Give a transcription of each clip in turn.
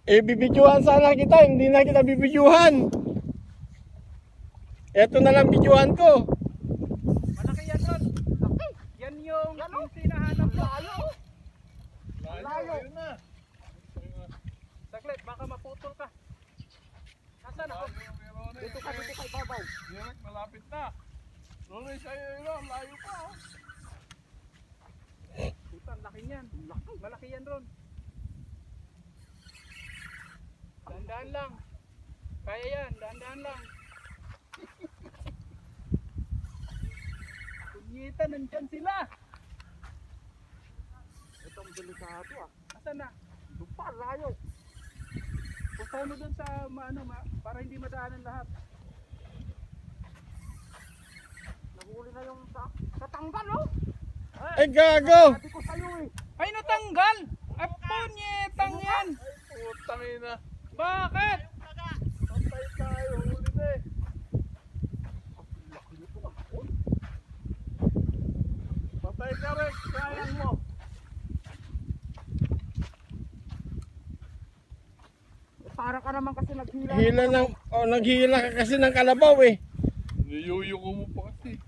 Eh, bibidyohan sana kita, hindi na kita bibidyohan. Eto na lang bidyohan ko. Malaki yan ron. Yan yung hinahanap ko. Layo. Saglit, baka maputol ka. Nasaan ako? Dito ka ibabaw. Malapit na. Nonoy sa'yo yun, layo pa. Puta, ang laki niyan. Malaki yan ron. Dahan-dahan lang. Kaya yan, dahan-dahan lang. Kunyita, nandyan sila. Ito ang delikado ah. Asan na? Doon pa, layo. Punta mo dun sa para hindi madaanan lahat. Nahuli na yung tatanggal oh. Ay, gago! Sabi ko sa'yo eh. Ay, natanggal! Ay, punyetang yan! Putang ina. Bakit? Patay tayo, huli na eh. Patay ka rin, sayang mo. Para ka naman kasi naghila. Naghihila ka kasi ng kalabaw eh. Niyuyuko mo pa kasi.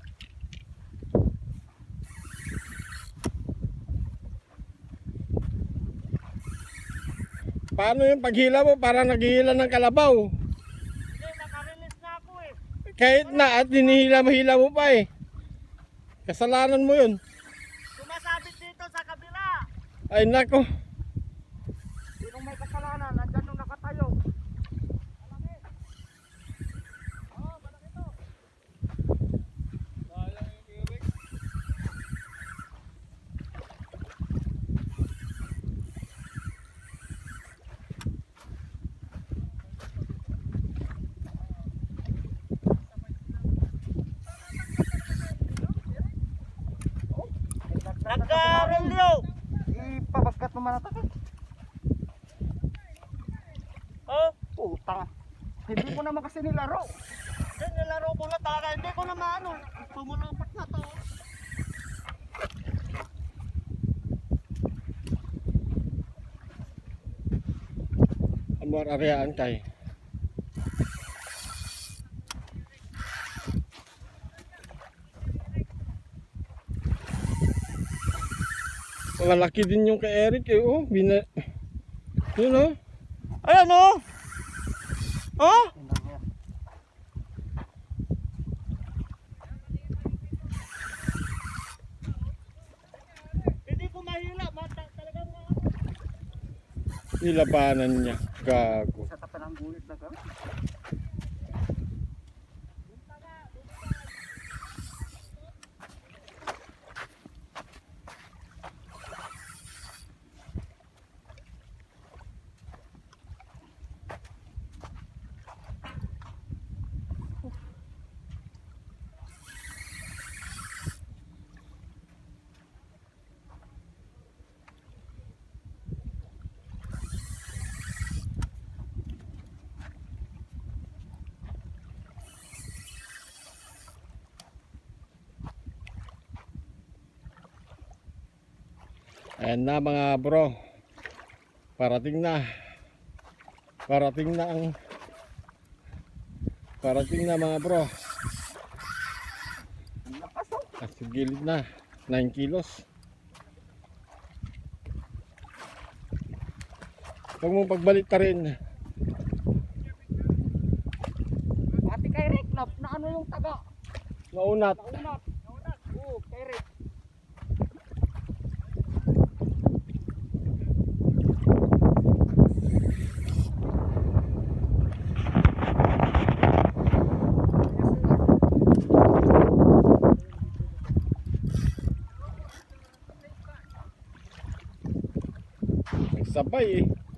Paano yung paghila mo? Parang naghihila ng kalabaw. Hindi, nakarelease na ako eh. Kahit na at hinihila-mahila mo pa eh. Kasalanan mo yun. Sumasabit dito sa kabila. Ay nako. Sinong may kasalanan? Nandyan nung nakatayo. Sayang yung Eric. Nagkarelyo! Ipabagkat naman natin. Oh? Putang. Hindi ko naman kasi nilaro. Nilaro ko na talaga. Hindi ko naman ano. Pumulapat na to. Amor areaan kay. Malaki din yung kay Eric eh. Oh, yun oh. Ayan o! Oh? Hindi ko mahila. Talagang Nilabanan niya. Gago. sa tapan ng gulit na gano'n. Ayan na mga bro. Parating na. Parating na mga bro. Nasa gilid na. 9 kilos. Huwag mong pagbalik ka rin. Pati kay Rick na ano yung taga? Naunat. Naunat. Oo, kay Rick. Sabay eh.